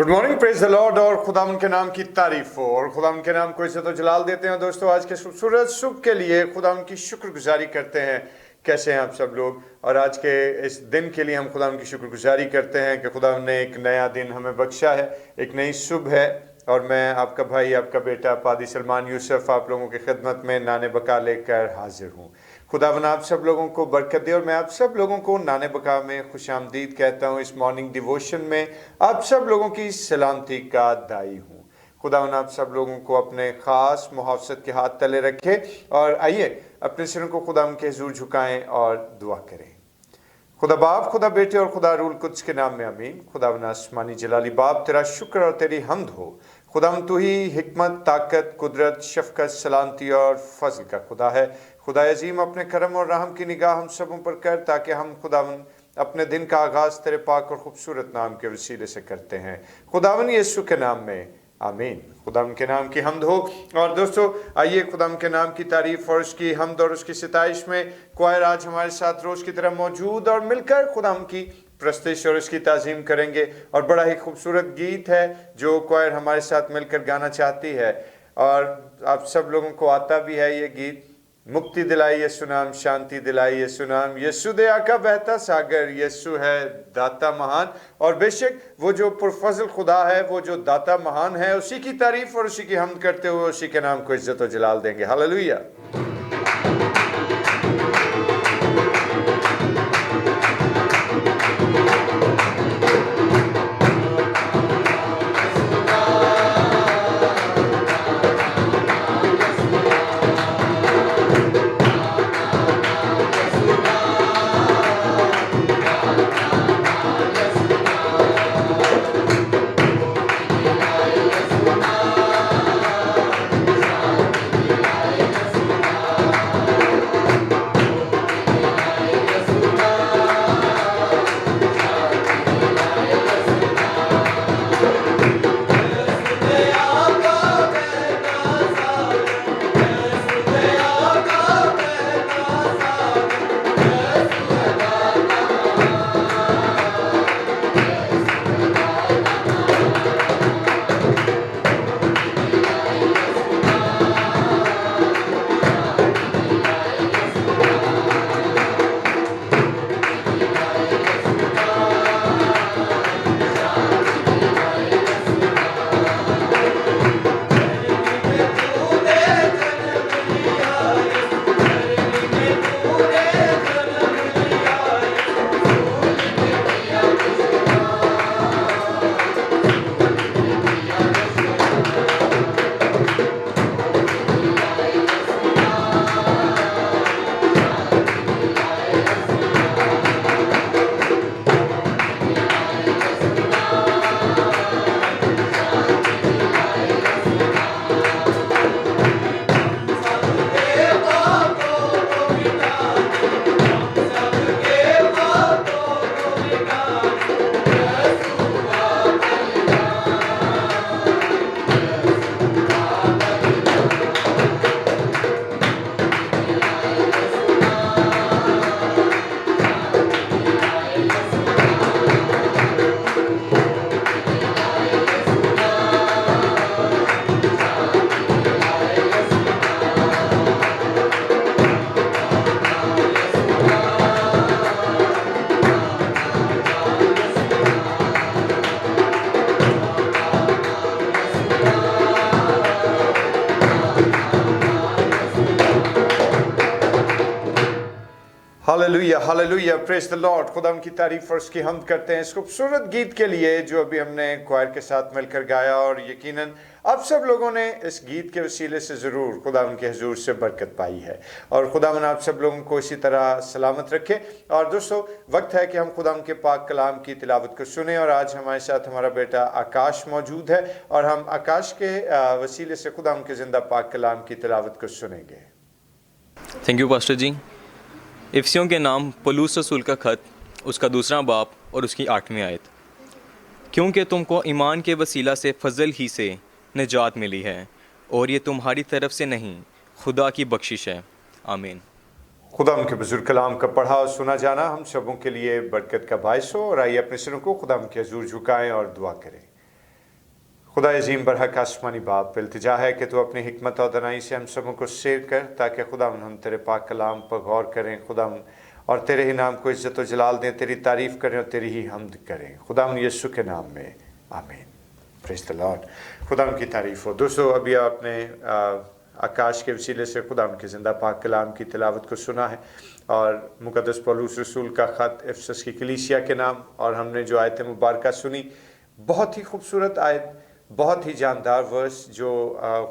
Good morning, praise the Lord. और खुदावन के नाम की तारीफ हो और खुदावन के नाम को इज्जत और जलाल देते हैं। दोस्तों, आज के खूबसूरत सुबह के लिए खुदावन की शुक्रगुजारी करते हैं। कैसे हैं आप सब लोग? और आज के इस दिन के लिए हम खुदावन की शुक्रगुजारी करते हैं कि खुदावन ने एक नया दिन हमें बख्शा है, एक नई सुबह है। और मैं आपका भाई, आपका बेटा पादी सलमान यूसुफ आप लोगों की खिदमत में नान-ए-बक़्क़ा लेकर हाजिर हूँ। खुदावन आप सब लोगों को बरकत दे और मैं आप सब लोगों को नान-ए-बक़्क़ा में खुशामदीद कहता हूँ। इस मॉर्निंग डिवोशन में आप सब लोगों की सलामती का दाई हूँ। खुदावन आप सब लोगों को अपने ख़ास मुहाफ़ज़त के हाथ तले रखे। और आइए अपने सिरों को खुदावन के हुज़ूर झुकाएं और दुआ करें। खुदा बाप, खुदा बेटे और खुदा रूल कुद्स के नाम में आमीन। खुदावन आसमानी जलाली बाप, तेरा शुक्र और तेरी हम्द हो। खुदावन तू ही हिकमत, ताकत, कुदरत, शफ़क़त, सलामती और फज़ल का खुदा है। खुदा अज़ीम, अपने करम और रहम की निगाह हम सबों पर कर, ताकि हम खुदावन अपने दिन का आगाज़ तेरे पाक और ख़ूबसूरत नाम के वसीले से करते हैं। खुदावन यीशु के नाम में आमीन। खुदाम के नाम की हम्द हो। और दोस्तों, आइए खुदाम के नाम की तारीफ और उसकी हम्द और उसकी सिताइश में क्वायर आज हमारे साथ रोज़ की तरह मौजूद और मिलकर खुदाम की प्रस्तिश और उसकी ताज़ीम करेंगे। और बड़ा ही खूबसूरत गीत है जो क्वायर हमारे साथ मिलकर गाना चाहती है और आप सब लोगों को आता भी है ये गीत। मुक्ति दिलाई यीशु नाम, शांति दिलाई यीशु नाम, यीशु दया का बहता सागर, यीशु है दाता महान। और बेशक वो जो पुरफज़ल खुदा है, वो जो दाता महान है, उसी की तारीफ और उसी की हम्द करते हुए उसी के नाम को इज्जत और जलाल देंगे। Hallelujah. Hallelujah, hallelujah, praise the Lord. खुदा की तारीफ और उसकी हम्द करते हैं इस खूबसूरत गीत के लिए जो अभी हमने क्वायर के साथ मिलकर गाया। और यकीनन आप सब लोगों ने इस गीत के वसीले से ज़रूर खुदा के हुजूर से बरकत पाई है। और खुदा आप सब लोगों को इसी तरह सलामत रखे। और दोस्तों, वक्त है कि हम खुदा के पाक कलाम की तिलावत को सुने। और आज हमारे साथ हमारा बेटा आकाश मौजूद है और हम आकाश के वसीले से खुदा के ज़िंदा पाक कलाम की तिलावत को सुनेंगे। थैंक यू पास्टर जी। इफ्सियों के नाम पौलुस रसूल का ख़त, उसका दूसरा बाब और उसकी 8वीं आयत। क्योंकि तुमको ईमान के वसीला से फजल ही से निजात मिली है और ये तुम्हारी तरफ से नहीं, खुदा की बख्शिश है। आमीन। खुदा उनके बुजुर्ग कलाम का पढ़ा और सुना जाना हम सबों के लिए बरकत का बायस हो। और आइए अपने सिरों को खुदा के हुजूर झुकाएं और दुआ करें। खुदा अजीम बरहक आसमानी बाप, इल्तिजा है कि तू अपनी हिकमत और दनाई से हम सबों को शेयर कर, ताकि खुदा हम तेरे पाक कलाम पर गौर करें खुदा, और तेरे ही नाम को इज़्ज़त और जलाल दें, तेरी तारीफ़ करें और तेरी ही हम्द करें खुदा यीशु के नाम में, आमीन। Praise the Lord. खुदा की तारीफ़ हो। दोस्तों, अभी आपने आकाश के वसीले से खुदा के ज़िंदा पाक कलाम की तिलावत को सुना है, और मुक़द्दस पौलुस रसूल का ख़त इफिसस की कलीसिया के नाम, और हमने जो आयत मुबारका सुनी, बहुत ही खूबसूरत आयत, बहुत ही जानदार वर्स जो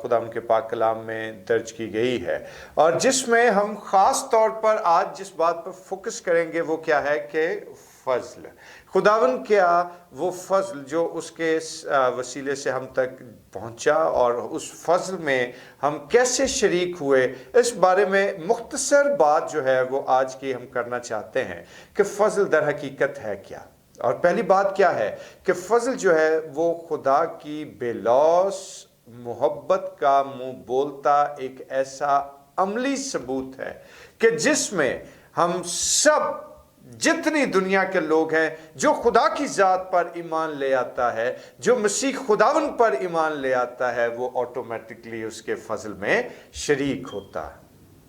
खुदा के पाक कलाम में दर्ज की गई है, और जिसमें हम ख़ास तौर पर आज जिस बात पर फोकस करेंगे वो क्या है कि फ़ज़ल, खुदावन क्या वो फ़ज़ल जो उसके वसीले से हम तक पहुंचा, और उस फ़ज़ल में हम कैसे शरीक हुए, इस बारे में मुख्तसर बात जो है वो आज की हम करना चाहते हैं कि फ़ज़ल दर हकीकत है क्या। और पहली बात क्या है कि फ़ज़ल जो है वो खुदा की बेलौस मोहब्बत का मुंह बोलता एक ऐसा अमली सबूत है कि जिसमें हम सब, जितनी दुनिया के लोग हैं, जो खुदा की ज़ात पर ईमान ले आता है, जो मसीह खुदावन पर ईमान ले आता है, वो ऑटोमेटिकली उसके फ़ज़ल में शरीक होता है।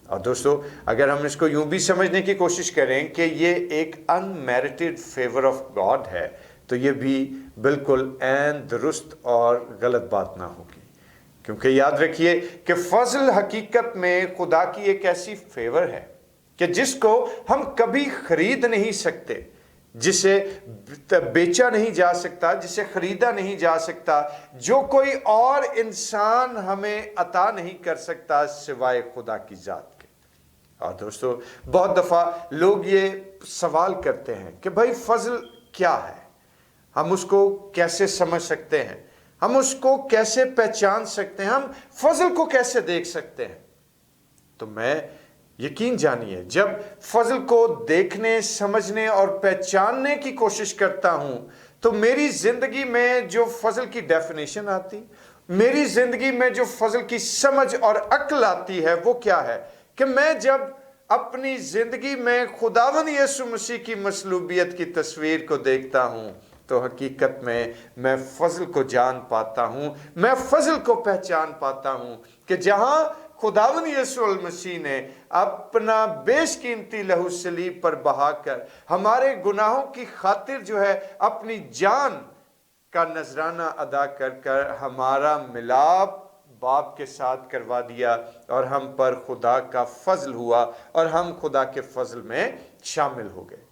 और दोस्तों, अगर हम इसको यूं भी समझने की कोशिश करें कि ये एक अनमेरिटेड फेवर ऑफ गॉड है, तो ये भी बिल्कुल ऐन दुरुस्त और गलत बात ना होगी, क्योंकि याद रखिए कि फ़ज़ल हकीकत में खुदा की एक ऐसी फेवर है कि जिसको हम कभी खरीद नहीं सकते, जिसे बेचा नहीं जा सकता, जिसे खरीदा नहीं जा सकता, जो कोई और इंसान हमें अता नहीं कर सकता सिवाय खुदा की ज़ात के। और दोस्तों, बहुत दफ़ा लोग ये सवाल करते हैं कि भाई फ़ज़ल क्या है, हम उसको कैसे समझ सकते हैं, हम उसको कैसे पहचान सकते हैं, हम फ़ज़ल को कैसे देख सकते हैं। तो मैं, यकीन जानिए, जब फ़ज़ल को देखने, समझने और पहचानने की कोशिश करता हूं, तो मेरी ज़िंदगी में जो फ़ज़ल की डेफिनेशन आती, मेरी ज़िंदगी में जो फ़ज़ल की समझ और अक्ल आती है, वो क्या है कि मैं जब अपनी ज़िंदगी में खुदावन यीशु मसीह की मसलूबियत की तस्वीर को देखता हूं, तो हकीकत में मैं फ़ज़ल को जान पाता हूं, मैं फ़ज़ल को पहचान पाता हूं कि जहां खुदावन यीशु मसीह ने अपना बेशकीमती लहू सलीब पर बहाकर हमारे गुनाहों की खातिर जो है अपनी जान का नजराना अदा कर कर हमारा मिलाप बाप के साथ करवा दिया, और हम पर खुदा का फ़ज़ल हुआ, और हम खुदा के फ़ज़ल में शामिल हो गए।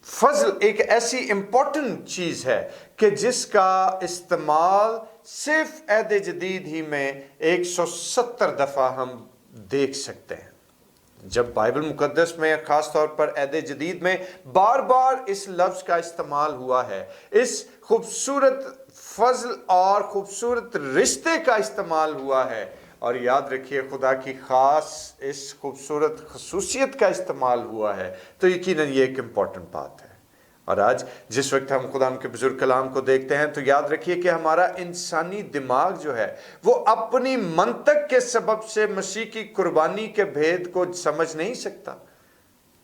फ़ज़ल एक ऐसी इंपॉर्टेंट चीज़ है कि जिसका इस्तेमाल सिर्फ अहद जदीद ही में 170 दफ़ा हम देख सकते हैं। जब बाइबल मुकद्दस में ख़ास तौर पर अहद जदीद में बार बार इस लफ्ज़ का इस्तेमाल हुआ है, इस खूबसूरत फ़ज़ल और ख़ूबसूरत रिश्ते का इस्तेमाल हुआ है, और याद रखिए खुदा की ख़ास इस खूबसूरत खसूसियत का इस्तेमाल हुआ है, तो यकीनन ये एक इम्पॉर्टेंट बात है। और आज जिस वक्त हम खुदा के बुजुर्ग कलाम को देखते हैं, तो याद रखिए कि हमारा इंसानी दिमाग जो है वो अपनी मंतक के सबब से मसीह की कुर्बानी के भेद को समझ नहीं सकता।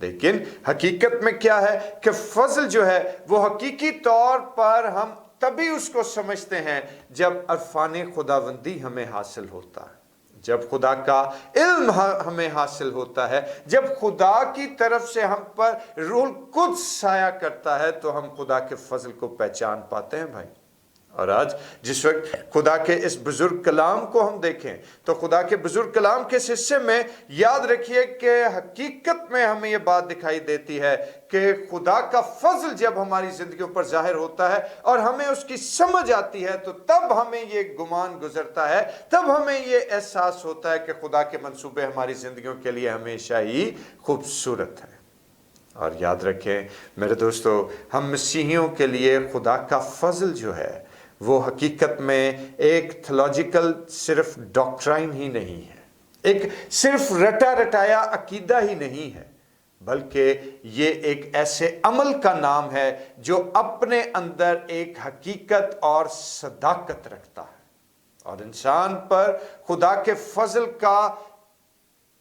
लेकिन हकीकत में क्या है कि फ़ज़ल जो है वो हकीकी तौर पर हम तभी उसको समझते हैं जब अरफान खुदावंदी हमें हासिल होता है, जब खुदा का इल्म हमें हासिल होता है, जब खुदा की तरफ से हम पर रूह कुद्स साया करता है, तो हम खुदा के फ़ज़ल को पहचान पाते हैं भाई। और आज जिस वक्त खुदा के इस बुजुर्ग कलाम को हम देखें, तो खुदा के बुजुर्ग कलाम के हिस्से में याद रखिए कि हकीकत में हमें यह बात दिखाई देती है कि खुदा का फ़ज़ल जब हमारी ज़िंदगियों पर ज़ाहिर होता है और हमें उसकी समझ आती है, तो तब हमें ये गुमान गुजरता है, तब हमें ये एहसास होता है कि खुदा के मंसूबे हमारी ज़िंदगियों के लिए हमेशा ही खूबसूरत है। और याद रखें मेरे दोस्तों, हम मसीहियों के लिए खुदा का फ़ज़ल जो है वो हकीकत में एक थियोलॉजिकल सिर्फ डॉक्ट्राइन ही नहीं है, एक सिर्फ रटा रटाया अकीदा ही नहीं है, बल्कि ये एक ऐसे अमल का नाम है जो अपने अंदर एक हकीकत और सदाकत रखता है। और इंसान पर खुदा के फ़ज़ल का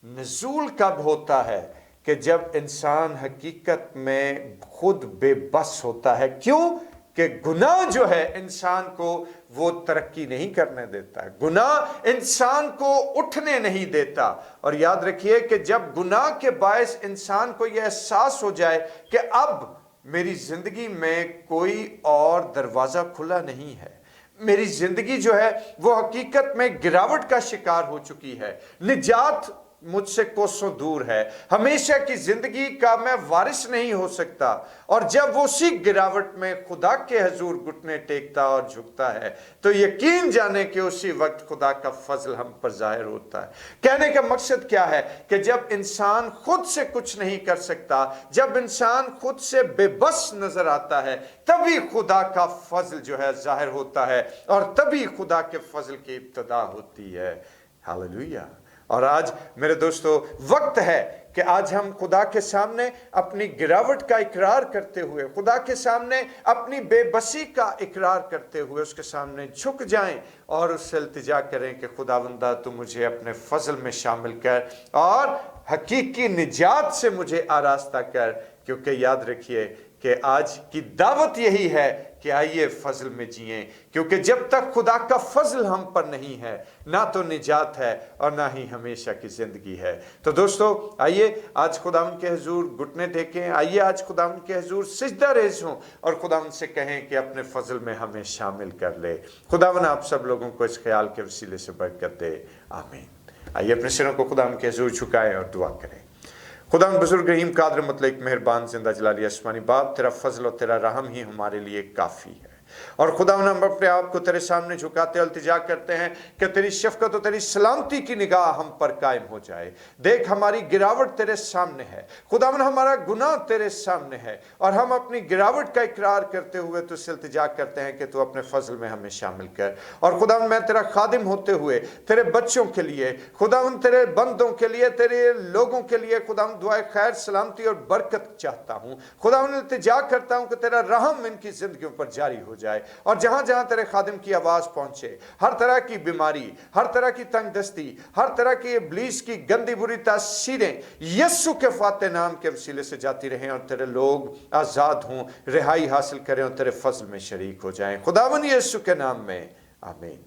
नज़ूल कब होता है कि जब इंसान हकीकत में खुद बेबस होता है। क्यों? कि गुनाह जो है इंसान को वो तरक्की नहीं करने देता। गुनाह इंसान को उठने नहीं देता। और याद रखिए कि जब गुनाह के बायस इंसान को यह एहसास हो जाए कि अब मेरी जिंदगी में कोई और दरवाजा खुला नहीं है, मेरी जिंदगी जो है वो हकीकत में गिरावट का शिकार हो चुकी है, निजात मुझसे कोसों दूर है, हमेशा की जिंदगी का मैं वारिस नहीं हो सकता, और जब वो उसी गिरावट में खुदा के हजूर घुटने टेकता और झुकता है तो यकीन जाने कि उसी वक्त खुदा का फजल हम पर जाहिर होता है। कहने का मकसद क्या है कि जब इंसान खुद से कुछ नहीं कर सकता, जब इंसान खुद से बेबस नजर आता है, तभी खुदा का फजल जो है जाहिर होता है और तभी खुदा के फजल की इब्तिदा होती है। हालेलुया। और आज मेरे दोस्तों वक्त है कि आज हम खुदा के सामने अपनी गिरावट का इकरार करते हुए, खुदा के सामने अपनी बेबसी का इकरार करते हुए उसके सामने झुक जाएं और उससे इल्तिजा करें कि खुदावंदा तू मुझे अपने फजल में शामिल कर और हकीकी निजात से मुझे आरास्ता कर। क्योंकि याद रखिए कि आज की दावत यही है कि आइए फजल में जिएं, क्योंकि जब तक खुदा का फजल हम पर नहीं है ना तो निजात है और ना ही हमेशा की जिंदगी है। तो दोस्तों आइए आज खुदावन के हुजूर घुटने टेकें, आइए आज खुदावन के हुजूर सिजदा रेज़ हों और खुदावन से कहें कि अपने फजल में हमें शामिल कर ले। खुदावन आप सब लोगों को इस ख्याल के वसीले से बरकत दे, आमीन। आइए अपने सिरों को खुदावन के हुजूर झुकाएं और दुआ करें। खुदा बुजुर्ग रहीम कादर मुतलक मेहरबान जिंदा जलाली आसमानी बाप, तेरा फजल और तेरा रहम ही हमारे लिए काफ़ी है। और खुदा हम अपने आप को तेरे सामने झुकाते इल्तिजा करते हैं कि तेरी शफकत और तेरी सलामती की निगाह हम पर कायम हो जाए। देख हमारी गिरावट तेरे सामने है खुदावन, हमारा गुनाह तेरे सामने है और हम अपनी गिरावट का इकरार करते हुए तुझसे इल्तिजा करते हैं कि तू अपने फजल में हमें शामिल कर। और खुदावन मैं तेरा खादिम होते हुए तेरे बच्चों के लिए, खुदावन तेरे बंदों के लिए, तेरे लोगों के लिए खुदावन दुआए खैर सलामती और बरकत चाहता हूँ। खुदावन इल्तिजा करता हूँ कि तेरा रहम इनकी जिंदगियों पर जारी हो जाए और जहां जहां तेरे खादिम की आवाज पहुंचे, हर तरह की बीमारी, हर तरह की तंगदस्ती, हर तरह की इब्लीस की गंदी बुरी तासीरें यीशु के फाते नाम के वसीले से जाती रहें और तेरे लोग आजाद हों, रिहाई हासिल करें और तेरे फजल में शरीक हो जाएं। खुदावन यीशु के नाम में आमीन।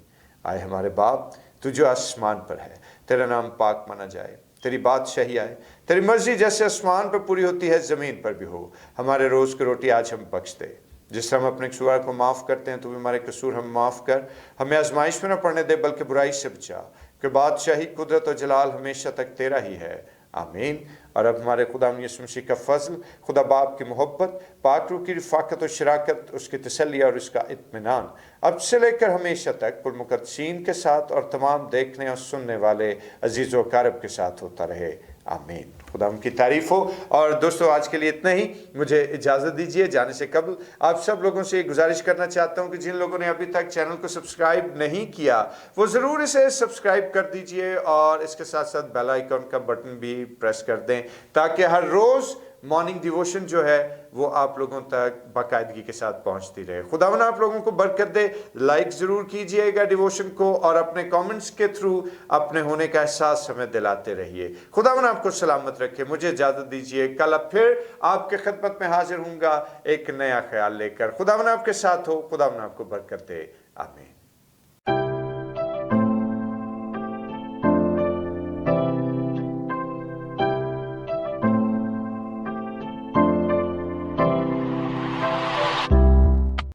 आए हमारे बाप, तू जो आसमान पर है, तेरा नाम पाक माना जाए, तेरी बादशाही आए, तेरी मर्जी जैसे आसमान पर पूरी होती है जमीन पर भी हो। हमारे रोज की रोटी आज हम बख्श दे, जिस तरह हम अपने कसूर को माफ़ करते हैं, तो भी हमारे कसूर हम माफ़ कर, हमें आजमाइश में न पड़ने दे बल्कि बुराई से बचा, कि बादशाही कुदरत और जलाल हमेशा तक तेरा ही है, आमीन। और अब हमारे खुदा यीशु मसीह का फजल, खुदा बाप की मोहब्बत, पाक रूह की रफ़ाकत और शराकत, उसकी तसल्ली और उसका इत्मीनान अब से लेकर हमेशा तक पुरमुक़द्दसीन के साथ और तमाम देखने और सुनने वाले अजीज़ व अक़ारिब के साथ होता रहे, आमीन। खुदा उनकी तारीफ हो। और दोस्तों आज के लिए इतना ही, मुझे इजाज़त दीजिए। जाने से कबल आप सब लोगों से गुजारिश करना चाहता हूं कि जिन लोगों ने अभी तक चैनल को सब्सक्राइब नहीं किया वो ज़रूर इसे सब्सक्राइब कर दीजिए और इसके साथ साथ बेल आइकन का बटन भी प्रेस कर दें, ताकि हर रोज़ मॉर्निंग डिवोशन जो है वो आप लोगों तक बाकायदगी के साथ पहुंचती रहे। खुदावन आप लोगों को बरकत दे। लाइक ज़रूर कीजिएगा डिवोशन को और अपने कमेंट्स के थ्रू अपने होने का एहसास हमें दिलाते रहिए। खुदावन आपको सलामत रखे। मुझे इजाज़त दीजिए, कल अब फिर आपके खिदमत में हाजिर हूँगा एक नया ख्याल लेकर। खुदावन आपके साथ हो, खुदावन आपको बरकत दे, आमीन।